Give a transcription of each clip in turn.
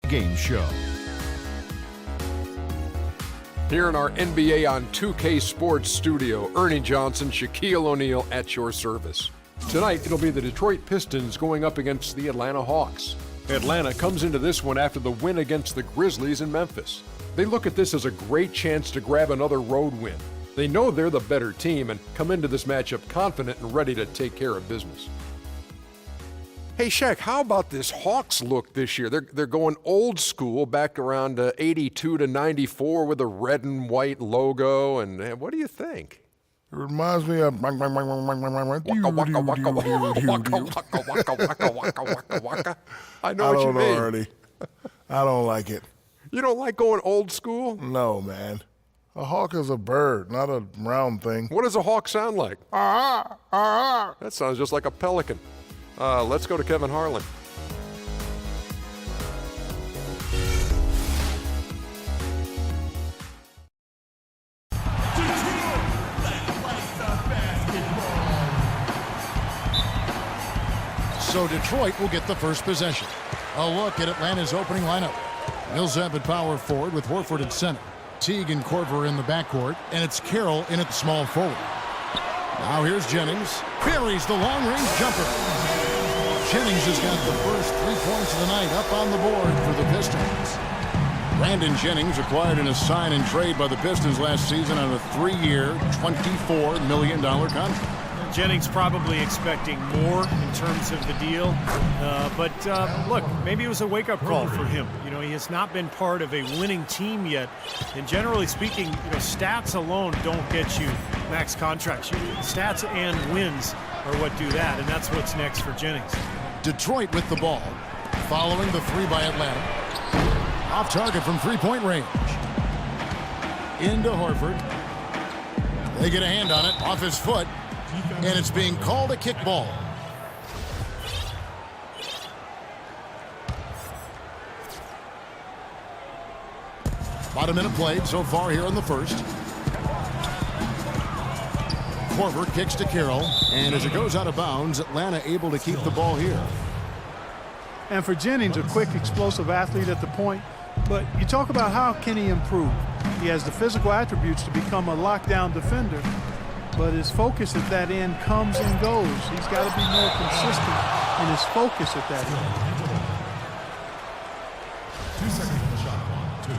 Game Show. Here in our NBA on 2K Sports studio, Ernie Johnson, Shaquille O'Neal at your service. Tonight, it'll be the Detroit Pistons going up against the Atlanta Hawks. Atlanta comes into this one after the win against the Grizzlies in Memphis. They look at this as a great chance to grab another road win. They know they're the better team and come into this matchup confident and ready to take care of business. Hey, Shaq, how about this Hawks look this year? They're going old school, back around 82 to 94 with a red and white logo. And what do you think? It reminds me of Waka, waka, waka, waka. I know what you mean. Already. I don't like it. You don't like going old school? No, man. A hawk is a bird, not a round thing. What does a hawk sound like? That sounds just like a pelican. Let's go to Kevin Harlan. So Detroit will get the first possession. A look at Atlanta's opening lineup. Millsap at power forward with Horford at center. Teague and Korver in the backcourt, and it's Carroll in at small forward. Now here's Jennings. Buries the long-range jumper. Jennings has got the first 3 points of the night up on the board for the Pistons. Brandon Jennings acquired in a sign and trade by the Pistons last season on a 3-year, $24 million contract. Jennings probably expecting more in terms of the deal, but look, maybe it was a wake-up call for him. You know, he has not been part of a winning team yet, and generally speaking, stats alone don't get you max contracts. Stats and wins are what do that, and that's what's next for Jennings. Detroit with the ball, following the three by Atlanta. Off target from three-point range. Into Horford. They get a hand on it, off his foot. And it's being called a kickball. About a minute played so far here in the first. Korver kicks to Carroll, and as it goes out of bounds, Atlanta able to keep the ball here. And for Jennings, a quick, explosive athlete at the point. But you talk about how can he improve. He has the physical attributes to become a lockdown defender. But his focus at that end comes and goes. He's got to be more consistent in his focus at that end. 2 seconds on the shot clock. 2.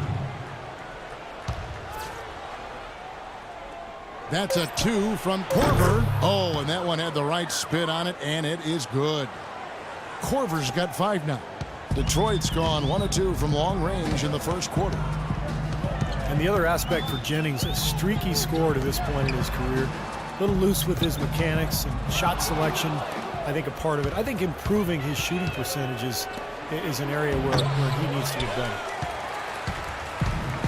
That's a 2 from Korver. Oh, and that one had the right spin on it, and it is good. Korver's got 5 now. Detroit's gone 1 of 2 from long range in the first quarter. And the other aspect for Jennings, a streaky scorer to this point in his career. A little loose with his mechanics and shot selection, I think a part of it. I think improving his shooting percentages is an area where he needs to get better.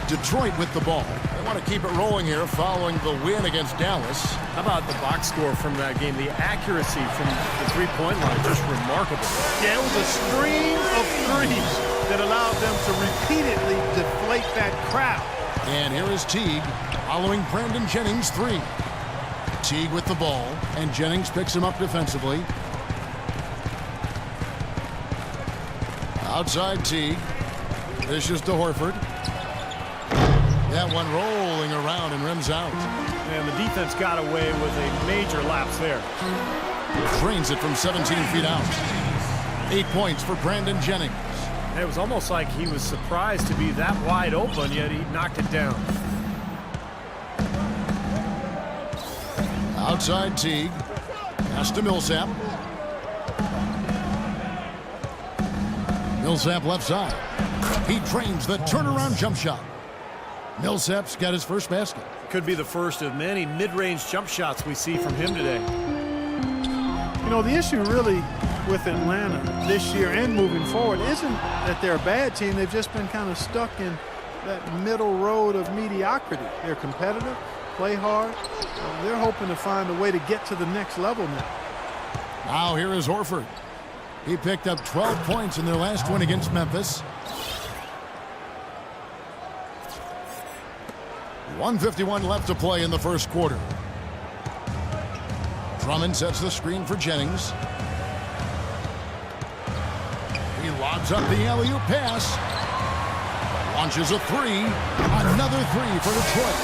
Detroit with the ball. They want to keep it rolling here following the win against Dallas. How about the box score from that game? The accuracy from the three-point line, just remarkable. Yeah, it was a stream of threes that allowed them to repeatedly deflate that crowd. And here is Teague following Brandon Jennings' 3. Teague with the ball, and Jennings picks him up defensively. Outside Teague. Dishes to Horford. That one rolling around and rims out. And the defense got away with a major lapse there. Drains it from 17 feet out. 8 points for Brandon Jennings. It was almost like he was surprised to be that wide open, yet he knocked it down. Outside Teague. Pass to Millsap. Millsap left side. He drains the turnaround jump shot. Millsap's got his first basket. Could be the first of many mid-range jump shots we see from him today. You know, the issue really with Atlanta this year and moving forward isn't that they're a bad team. They've just been kind of stuck in that middle road of mediocrity. They're competitive, play hard. They're hoping to find a way to get to the next level now. Now here is Horford. He picked up 12 points in their last win against Memphis. 1:51 left to play in the first quarter. Drummond sets the screen for Jennings. He lobs up the alley-oop pass. Launches a three. Another three for Detroit.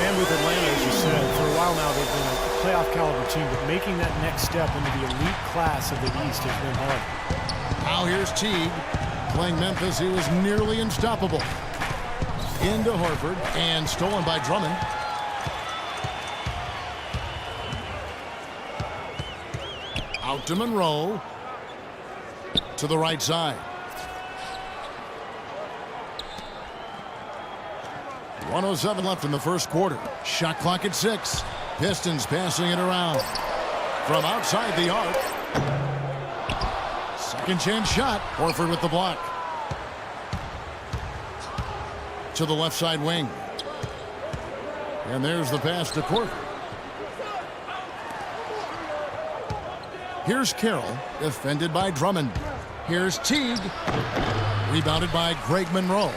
And with Atlanta, as you said, for a while now they've been a playoff caliber team, but making that next step into the elite class of the East has been hard. Now here's Teague. Playing Memphis, he was nearly unstoppable. Into Horford and stolen by Drummond. Out to Monroe. To the right side. 1:07 left in the first quarter. Shot clock at 6. Pistons passing it around. From outside the arc. Second chance shot. Horford with the block. To the left side wing. And there's the pass to Korver. Here's Carroll, defended by Drummond. Here's Teague. Rebounded by Greg Monroe.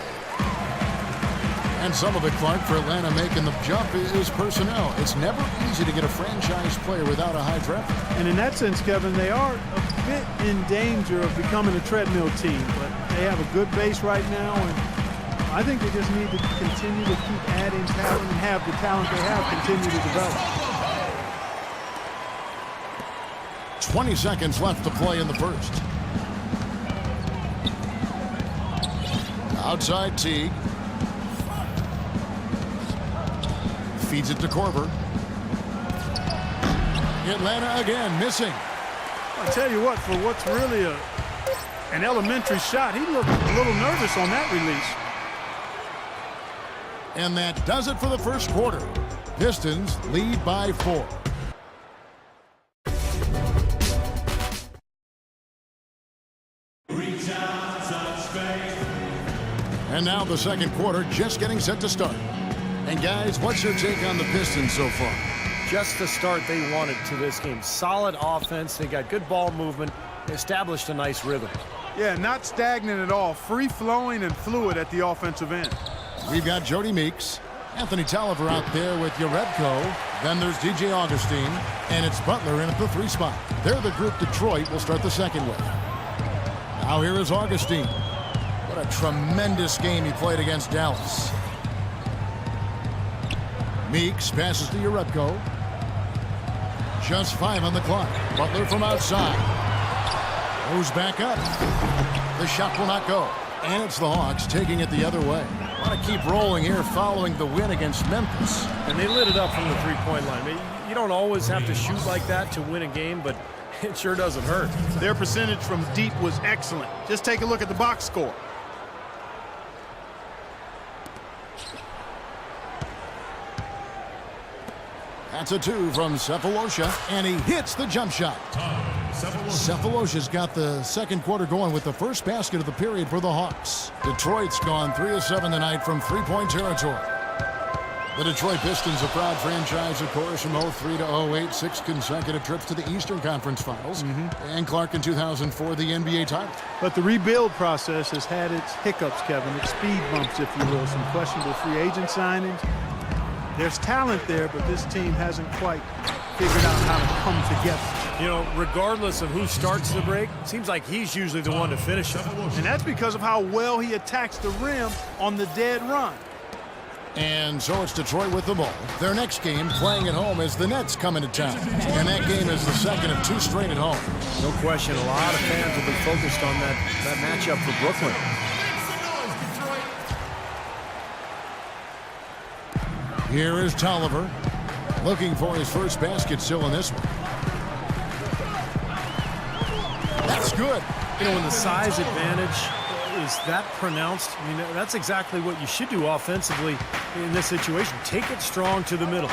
And some of it, Clark, for Atlanta making the jump is personnel. It's never easy to get a franchise player without a high draft. And in that sense, Kevin, they are a bit in danger of becoming a treadmill team. But they have a good base right now, and I think they just need to continue to keep adding talent and have the talent they have continue to develop. 20 seconds left to play in the first. Outside Teague. Feeds it to Korver. Atlanta again missing. I tell you what, for what's really an elementary shot, he looked a little nervous on that release. And that does it for the first quarter. Pistons lead by 4. And now the second quarter just getting set to start. And guys, what's your take on the Pistons so far? Just the start they wanted to this game. Solid offense. They got good ball movement. They established a nice rhythm. Yeah, not stagnant at all. Free-flowing and fluid at the offensive end. We've got Jody Meeks, Anthony Tolliver out there with Jerebko. Then there's DJ Augustine, and it's Butler in at the 3 spot. They're the group Detroit will start the second with. Now here is Augustine. What a tremendous game he played against Dallas. Meeks passes to Jerebko. Just 5 on the clock. Butler from outside. Moves back up. The shot will not go. And it's the Hawks taking it the other way. Want to keep rolling here following the win against Memphis. And they lit it up from the three-point line. You don't always have to shoot like that to win a game, but it sure doesn't hurt. Their percentage from deep was excellent. Just take a look at the box score. That's a 2 from Sefolosha, and he hits the jump shot. Sefolosha's got the second quarter going with the first basket of the period for the Hawks. Detroit's gone 3 of 7 tonight from three-point territory. The Detroit Pistons, a proud franchise, of course, from 03 to 08, 6 consecutive trips to the Eastern Conference Finals. And Clark in 2004, the NBA title. But the rebuild process has had its hiccups, Kevin, its speed bumps, if you will, some questionable free agent signings. There's talent there, but this team hasn't quite figured out how to come together. You know, regardless of who starts the break, it seems like he's usually the one to finish it. And that's because of how well he attacks the rim on the dead run. And so it's Detroit with the ball. Their next game, playing at home, is the Nets coming to town. And that game is the second of 2 straight at home. No question, a lot of fans will be focused on that matchup for Brooklyn. Here is Tolliver, looking for his first basket still in this one. That's good. You know, when the size advantage is that pronounced, I mean, that's exactly what you should do offensively in this situation. Take it strong to the middle.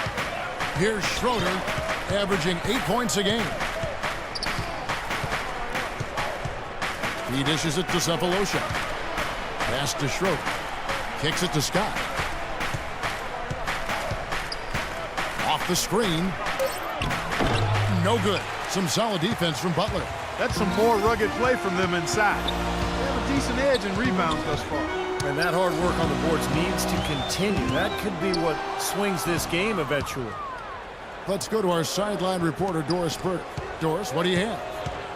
Here's Schroeder, averaging 8 points a game. He dishes it to Sefolosha. Pass to Schroeder. Kicks it to Scott. Off the screen. No good. Some solid defense from Butler. That's some more rugged play from them inside. They have a decent edge in rebounds thus far. And that hard work on the boards needs to continue. That could be what swings this game eventually. Let's go to our sideline reporter, Doris Burke. Doris, what do you have?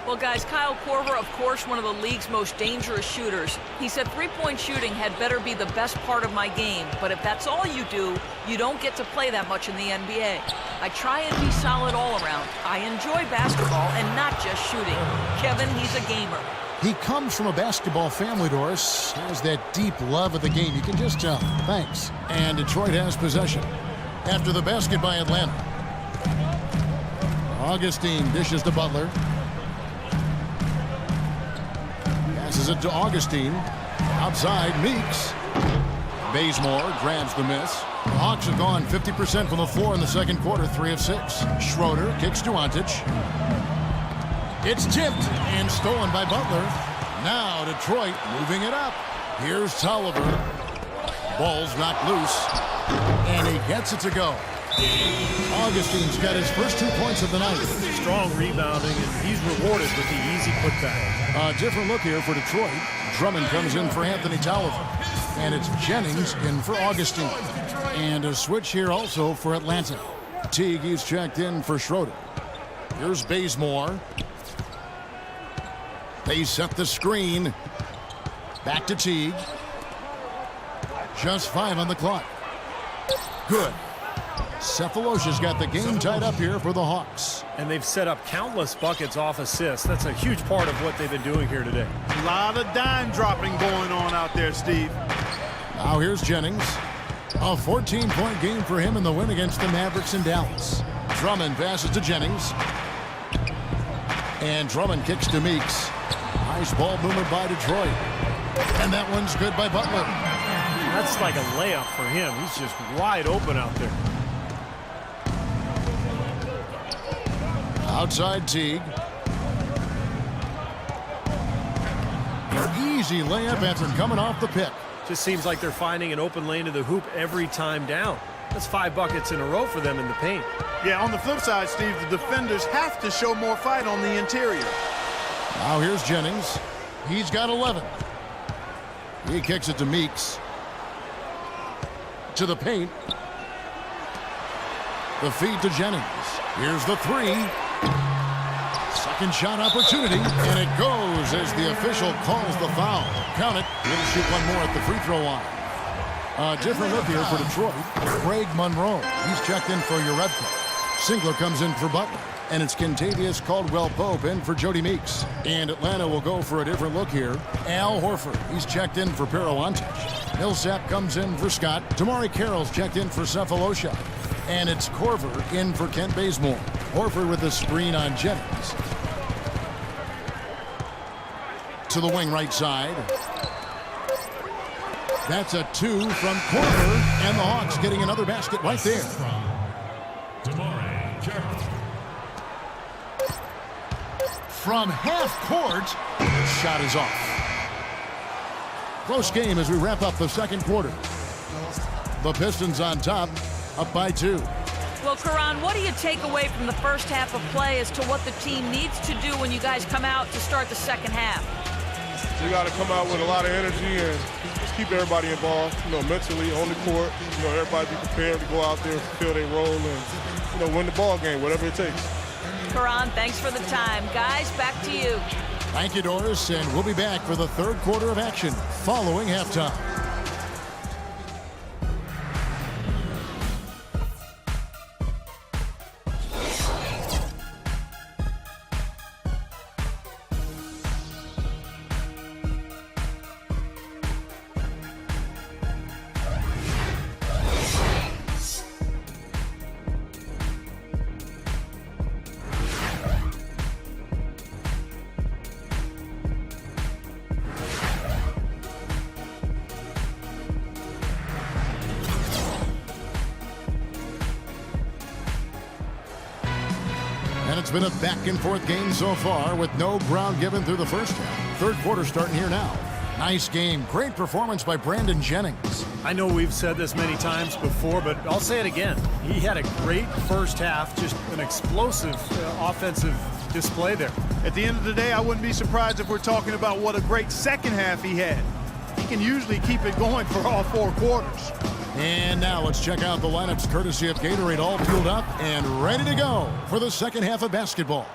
Well, guys, Kyle Korver, of course, one of the league's most dangerous shooters. He said three-point shooting had better be the best part of my game, but if that's all you do, you don't get to play that much in the NBA. I try and be solid all around. I enjoy basketball and not just shooting. Kevin, he's a gamer. He comes from a basketball family, Doris. Has that deep love of the game. You can just tell. Thanks. And Detroit has possession. After the basket by Atlanta. Augustine dishes to Butler. Passes it to Augustine. Outside, Meeks. Bazemore grabs the miss. The Hawks have gone 50% from the floor in the second quarter, 3 of 6. Schroeder kicks to Ontic. It's tipped and stolen by Butler. Now Detroit moving it up. Here's Tolliver. Ball's knocked loose. And he gets it to go. Augustine's got his first 2 points of the night. Strong rebounding, and he's rewarded with the easy putback. A different look here for Detroit. Drummond comes in for Anthony Tolliver. And it's Jennings in for Augustine. And a switch here also for Atlanta. Teague, he's checked in for Schroeder. Here's Bazemore. They set the screen. Back to Teague. Just 5 on the clock. Good. Cephalosha's got the game tied up here for the Hawks. And they've set up countless buckets off assists. That's a huge part of what they've been doing here today. A lot of dime dropping going on out there, Steve. Now here's Jennings. A 14-point game for him in the win against the Mavericks in Dallas. Drummond passes to Jennings. And Drummond kicks to Meeks. Nice ball movement by Detroit. And that one's good by Butler. That's like a layup for him. He's just wide open out there. Outside Teague. An easy layup after coming off the pick. Just seems like they're finding an open lane to the hoop every time down. That's 5 buckets in a row for them in the paint. Yeah, on the flip side, Steve, the defenders have to show more fight on the interior. Now here's Jennings. He's got 11. He kicks it to Meeks. To the paint. The feed to Jennings. Here's the 3. Second shot opportunity, and it goes as the official calls the foul. Count it. He'll shoot one more at the free throw line. A different look here for Detroit. Craig Monroe. He's checked in for Urebka. Singler comes in for Butler. And it's Kentavious Caldwell-Pope in for Jody Meeks. And Atlanta will go for a different look here. Al Horford. He's checked in for Pero Ontic. Millsap comes in for Scott. Tamari Carroll's checked in for Cephalosha. And it's Korver in for Kent Bazemore. Horford with the screen on Jennings. To the wing right side. That's a 2 from Korver. And the Hawks getting another basket right there. From half court, shot is off. Close game as we wrap up the second quarter. The Pistons on top, up by 2. Well, Karan, what do you take away from the first half of play as to what the team needs to do when you guys come out to start the second half? You got to come out with a lot of energy and just keep everybody involved, mentally on the court. Everybody be prepared to go out there, fulfill their role, and, win the ball game, whatever it takes. Karan, thanks for the time. Guys, back to you. Thank you, Doris, and we'll be back for the third quarter of action following halftime. It's been a back-and-forth game so far with no ground given through the first half. Third quarter starting here now. Nice game. Great performance by Brandon Jennings. I know we've said this many times before, but I'll say it again. He had a great first half, just an explosive offensive display there. At the end of the day, I wouldn't be surprised if we're talking about what a great second half he had. He can usually keep it going for all 4 quarters. And now let's check out the lineups courtesy of Gatorade, all fueled up and ready to go for the second half of basketball.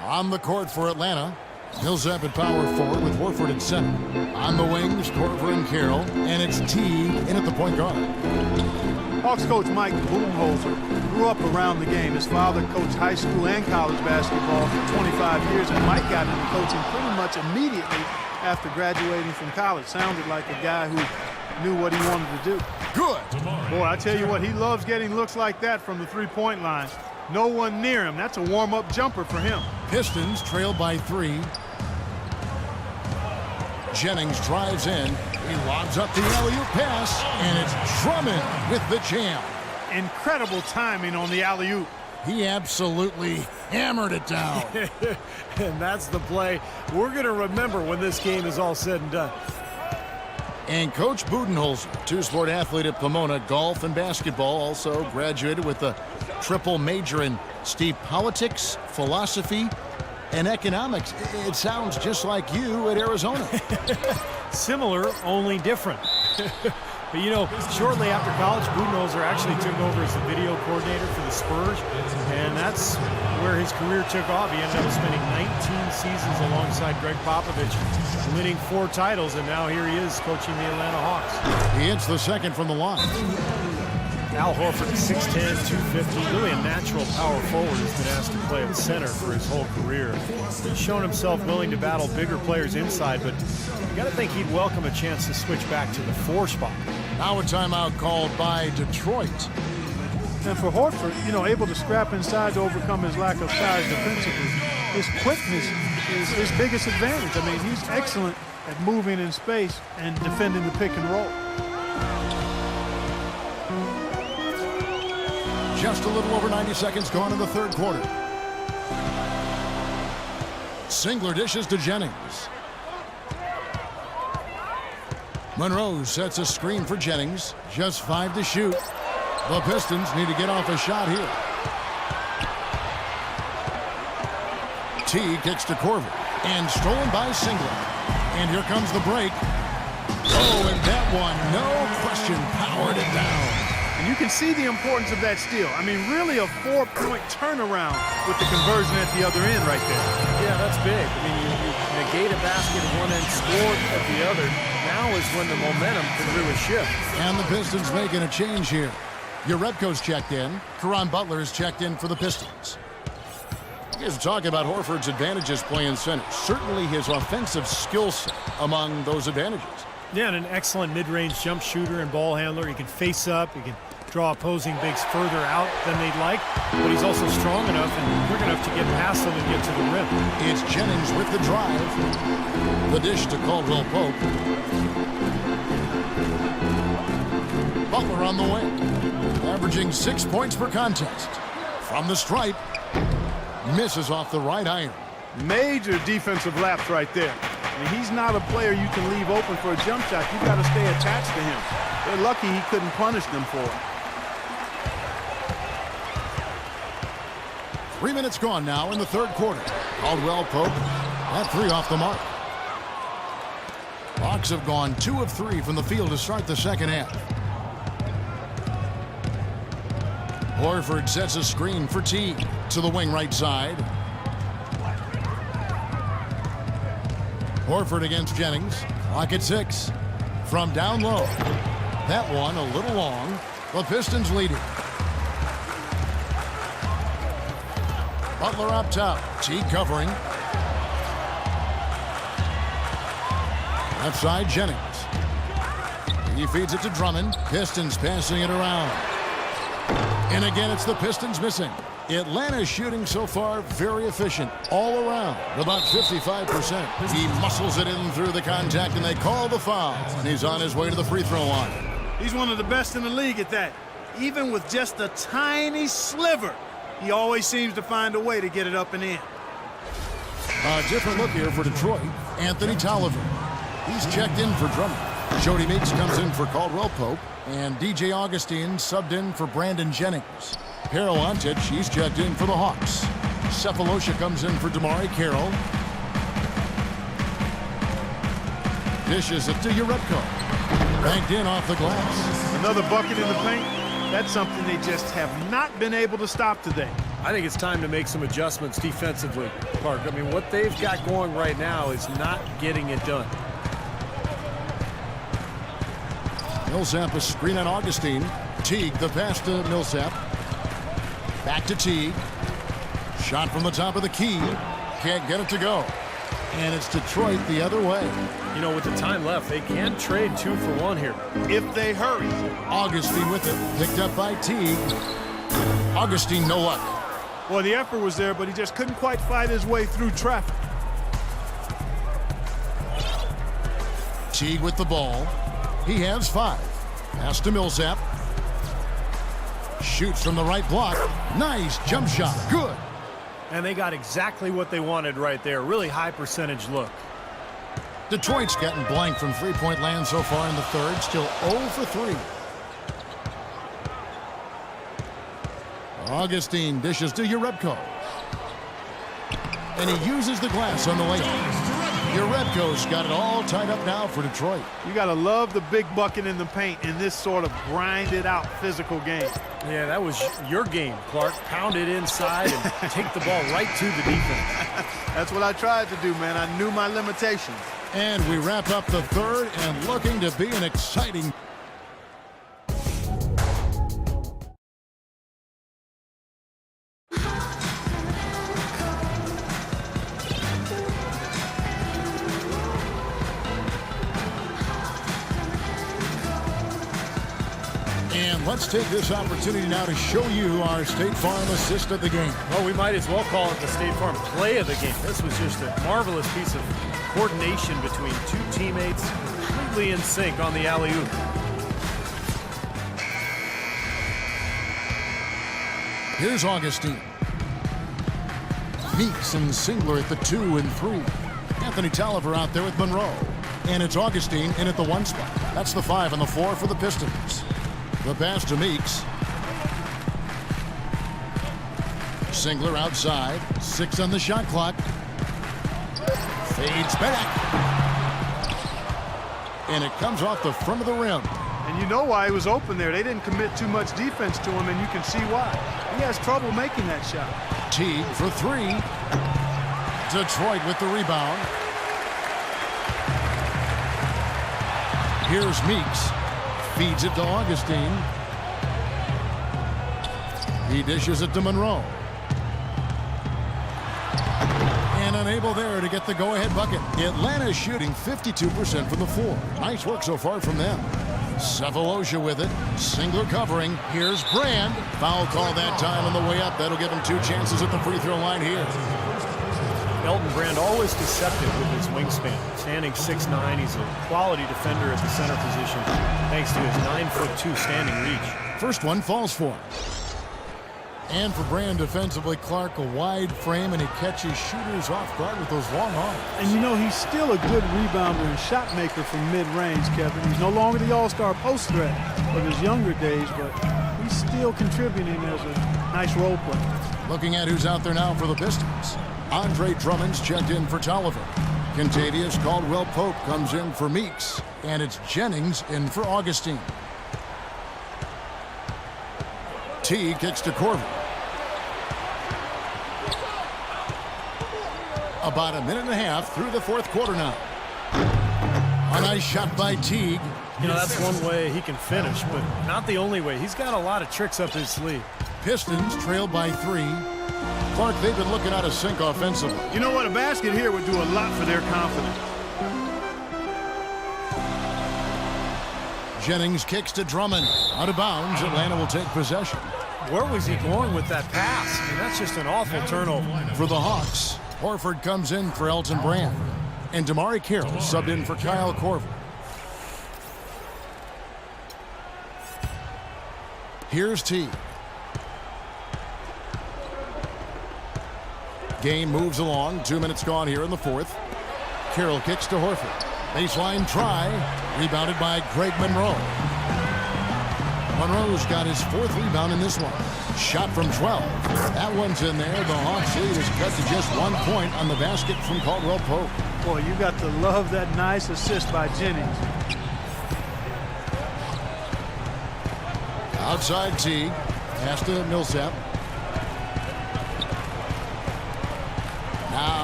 On the court for Atlanta, Millsap at power forward with Horford at center. On the wings, Korver and Carroll, and it's Teague in at the point guard. Hawks coach Mike Budenholzer grew up around the game. His father coached high school and college basketball for 25 years, and Mike got into coaching pretty much immediately after graduating from college. Sounded like a guy who knew what he wanted to do. Good. Boy, I tell you what, he loves getting looks like that from the three-point line. No one near him. That's a warm-up jumper for him. Pistons trail by 3. Jennings drives in. He lobs up the alley-oop pass, and it's Drummond with the jam. Incredible timing on the alley-oop. He absolutely hammered it down. And that's the play we're going to remember when this game is all said and done. And Coach Budenholzer, two-sport athlete at Pomona, golf and basketball, also graduated with a triple major in politics, philosophy, and economics. It sounds just like you at Arizona. Similar, only different. But, you know, shortly after college, Budenholzer actually took over as the video coordinator for the Spurs, and that's where his career took off. He ended up spending 19 seasons alongside Greg Popovich, winning 4 titles, and now here he is coaching the Atlanta Hawks. He hits the second from the line. Al Horford, 6'10", 250, really a natural power forward, has been asked to play at center for his whole career. He's shown himself willing to battle bigger players inside, but you got to think he'd welcome a chance to switch back to the 4 spot. Now a timeout called by Detroit. And for Horford, you know, able to scrap inside to overcome his lack of size defensively. His quickness is his biggest advantage. I mean, he's excellent at moving in space and defending the pick and roll. Just a little over 90 seconds gone in the third quarter. Singler dishes to Jennings. Monroe sets a screen for Jennings. Just 5 to shoot. The Pistons need to get off a shot here. T kicks to Korver. And stolen by Singler. And here comes the break. Oh, and that one, no question, powered it down. And you can see the importance of that steal. I mean, really a 4-point turnaround with the conversion at the other end right there. Yeah, that's big. I mean, you negate a basket at one end, score at the other. Now is when the momentum can really shift. And the Pistons making a change here. Urebko's checked in. Caron Butler is checked in for the Pistons. You guys are talking about Horford's advantages playing center. Certainly his offensive skill set among those advantages. Yeah, and an excellent mid-range jump shooter and ball handler. He can face up. He can draw opposing bigs further out than they'd like, but he's also strong enough and quick enough to get past them and get to the rim. It's Jennings with the drive. The dish to Caldwell Pope. Butler on the wing, averaging 6 points per contest. From the stripe, misses off the right iron. Major defensive lapse right there. I mean, he's not a player you can leave open for a jump shot. You've got to stay attached to him. They're lucky he couldn't punish them for it. 3 minutes gone now in the third quarter. Caldwell Pope, that 3 off the mark. Hawks have gone 2 of 3 from the field to start the second half. Horford sets a screen for Teague to the wing right side. Horford against Jennings. Clock at 6. From down low. That one a little long. The Pistons leading. Butler up top. Teague covering. Left side, Jennings. He feeds it to Drummond. Pistons passing it around. And again, it's the Pistons missing. Atlanta's shooting so far very efficient all around, about 55%. He muscles it in through the contact, and they call the foul. And he's on his way to the free throw line. He's one of the best in the league at that. Even with just a tiny sliver, he always seems to find a way to get it up and in. A different look here for Detroit. Anthony Tolliver. He's checked in for Drummond. Jody Meeks comes in for Caldwell Pope. And DJ Augustine subbed in for Brandon Jennings. Harold Antich, he's checked in for the Hawks. Cephalosha comes in for DeMari Carroll. Dishes it to Urebko. Banked in off the glass. Another bucket in the paint. That's something they just have not been able to stop today. I think it's time to make some adjustments defensively, Clark. I mean, what they've got going right now is not getting it done. Millsap a screen on Augustine. Teague the pass to Millsap. Back to Teague. Shot from the top of the key. Can't get it to go. And it's Detroit the other way. You know, with the time left, they can trade 2 for 1 here. If they hurry. Augustine with it. Picked up by Teague. Augustine, no luck. Well, the effort was there, but he just couldn't quite fight his way through traffic. Teague with the ball. He has 5. Pass to Millsap. Shoots from the right block. Nice jump shot. Good. And they got exactly what they wanted right there. Really high percentage look. Detroit's gotten blank from three-point land so far in the third. Still 0 for 3. Augustine dishes to Urebko. And he uses the glass on the layup. Urebko's got it all tied up now for Detroit. You got to love the big bucket in the paint in this sort of grinded-out physical game. Yeah, that was your game, Clark. Pound it inside and take the ball right to the defense. That's what I tried to do, man. I knew my limitations. And we wrap up the third, and looking to be an exciting. And let's take this opportunity now to show you our State Farm assist of the game. Well, we might as well call it the State Farm play of the game. This was just a marvelous piece of coordination between 2 teammates, completely in sync on the alley-oop. Here's Augustine. Meeks and Singler at the 2 and 3. Anthony Tolliver out there with Monroe. And it's Augustine in at the 1 spot. That's the 5 and the 4 for the Pistons. The pass to Meeks. Singler outside. 6 on the shot clock. Fades back. And it comes off the front of the rim. And you know why he was open there. They didn't commit too much defense to him, and you can see why. He has trouble making that shot. Teague for 3. Detroit with the rebound. Here's Meeks. Feeds it to Augustine. He dishes it to Monroe. And unable there to get the go-ahead bucket. Atlanta shooting 52% from the floor. Nice work so far from them. Sefolosha with it. Singler covering. Here's Brand. Foul call that time on the way up. That'll give him 2 chances at the free throw line here. Elton Brand always deceptive with his wingspan. Standing 6'9", he's a quality defender at the center position thanks to his 9'2" standing reach. First one falls for him. And for Brand defensively, Clark, a wide frame, and he catches shooters off guard with those long arms. And you know, he's still a good rebounder and shot maker from mid-range, Kevin. He's no longer the all-star post threat of his younger days, but he's still contributing as a nice role player. Looking at who's out there now for the Pistons. Andre Drummond's checked in for Tolliver. Contavious Caldwell Pope comes in for Meeks. And it's Jennings in for Augustine. T kicks to Corver. About a minute and a half through the 4th quarter now. A nice shot by Teague. You know, that's one way he can finish, but not the only way. He's got a lot of tricks up his sleeve. Pistons trailed by 3. Clark, they've been looking out of sync offensively. You know what? A basket here would do a lot for their confidence. Jennings kicks to Drummond. Out of bounds. Atlanta will take possession. Where was he going with that pass? I mean, that's just an awful turnover. For the Hawks, Horford comes in for Elton Brand. And Damari Carroll subbed in for Kyle Korver. Here's T. Game moves along. 2 minutes gone here in the 4th. Carroll kicks to Horford. Baseline try. Rebounded by Greg Monroe. Monroe's got his 4th rebound in this one. Shot from 12. That one's in there. The Hawks lead is cut to just 1 point on the basket from Caldwell Pope. Boy, you got to love that nice assist by Jennings. Outside Teague. Pass to Millsap.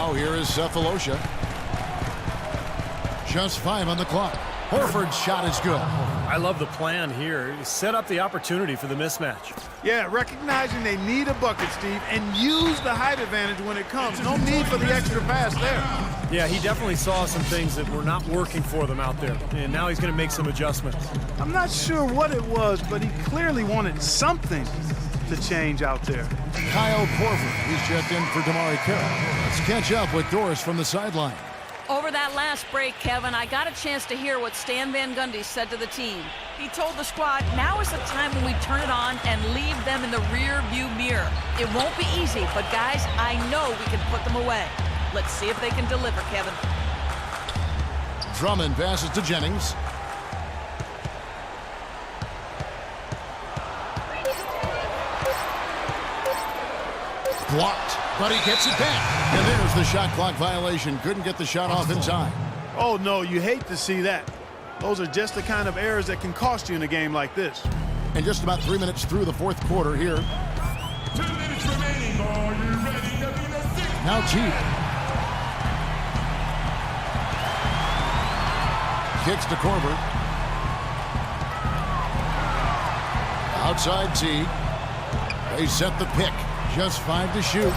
Now here is Cephalosha. Just 5 on the clock. Horford's shot is good. I love the plan here. Set up the opportunity for the mismatch. Yeah, recognizing they need a bucket, Steve, and use the height advantage when it comes. No need for the extra pass there. Yeah, he definitely saw some things that were not working for them out there, and now he's going to make some adjustments. I'm not sure what it was, but he clearly wanted something to change out there. Kyle Korver, he's checked in for Damari Carroll. Let's catch up with Doris from the sideline. Over that last break, Kevin, I got a chance to hear what Stan Van Gundy said to the team. He told the squad, now is the time when we turn it on and leave them in the rear view mirror. It won't be easy, but guys, I know we can put them away. Let's see if they can deliver, Kevin. Drummond passes to Jennings. Blocked, but he gets it back. And there's the shot clock violation. Couldn't get the shot off in time. Oh, no, you hate to see that. Those are just the kind of errors that can cost you in a game like this. And just about 3 minutes through the fourth quarter here. 2 minutes remaining. Are you ready to be the sixth? Now Teague. Kicks to Korver. Outside Teague. They set the pick. Just 5 to shoot.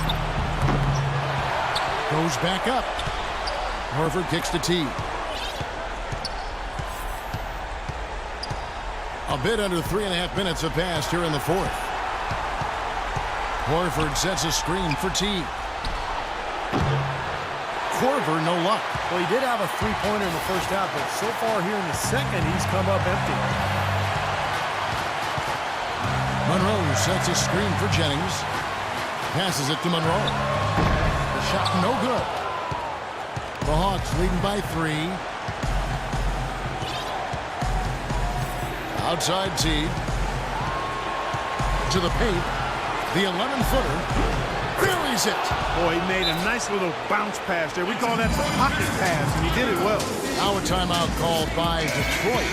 Goes back up. Horford kicks to Teague. A bit under 3.5 minutes have passed here in the fourth. Horford sets a screen for Teague. Korver, no luck. Well, he did have a three-pointer in the first half, but so far here in the second, he's come up empty. Monroe sets a screen for Jennings. Passes it to Monroe. The shot no good. The Hawks leading by 3. Outside Teague. To the paint. The 11-footer. Buries it. Boy, he made a nice little bounce pass there. We call that the pocket pass, and he did it well. Now a timeout called by Detroit.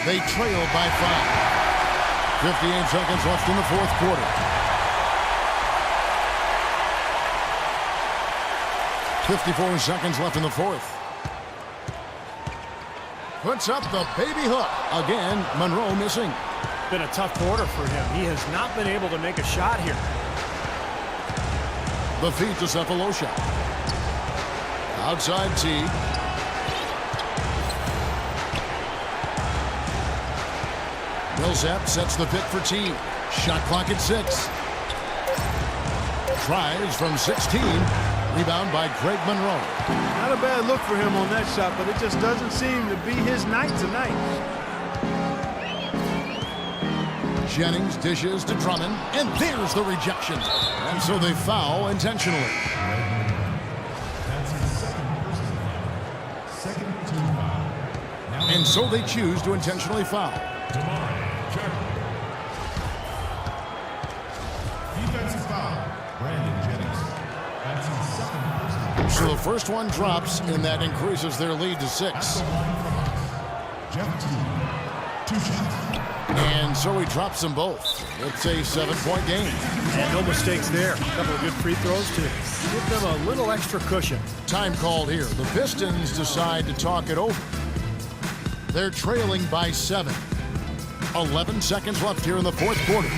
They trail by 5. 58 seconds left in the fourth quarter. 54 seconds left in the fourth. Puts up the baby hook. Again, Monroe missing. Been a tough quarter for him. He has not been able to make a shot here. The feed to Cephalosha. Outside Teague. Millsap sets the pick for Teague. Shot clock at 6. Tries from 16. Rebound by Greg Monroe. Not a bad look for him on that shot, but it just doesn't seem to be his night tonight. Jennings dishes to Drummond, and there's the rejection. And so they foul intentionally. And so they choose to intentionally foul. Defensive foul. Brandon Jennings. That's his second personal. So the first one drops, and that increases their lead to 6. Jeff Teague. 2 shots. And so he drops them both. It's a 7-point game. And no mistakes there. A couple of good free throws to give them a little extra cushion. Time called here. The Pistons decide to talk it over. They're trailing by 7. 11 seconds left here in the fourth quarter.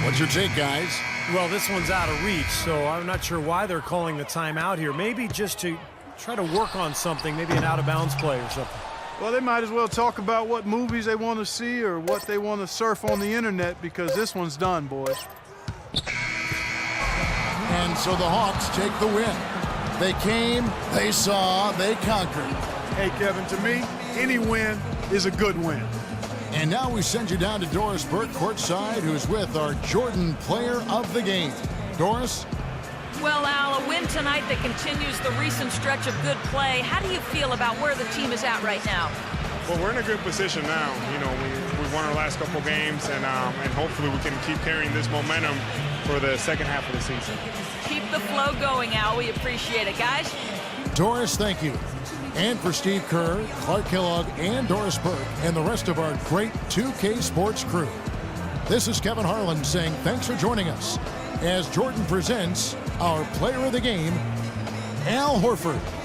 What's your take, guys? Well, this one's out of reach, so I'm not sure why they're calling the timeout here. Maybe just to try to work on something, maybe an out-of-bounds play or something. Well, they might as well talk about what movies they want to see or what they want to surf on the internet, because this one's done, boys. And so the Hawks take the win. They came, they saw, they conquered. Hey, Kevin, to me, any win is a good win. And now we send you down to Doris Burke courtside, who's with our Jordan Player of the Game. Doris? Well, Al, a win tonight that continues the recent stretch of good play. How do you feel about where the team is at right now? Well, we're in a good position now. You know, we won our last couple games, and hopefully we can keep carrying this momentum for the second half of the season. Keep the flow going, Al. We appreciate it, guys. Doris, thank you. And for Steve Kerr, Clark Kellogg, and Doris Burke, and the rest of our great 2K Sports crew. This is Kevin Harlan saying thanks for joining us as Jordan presents our Player of the Game, Al Horford.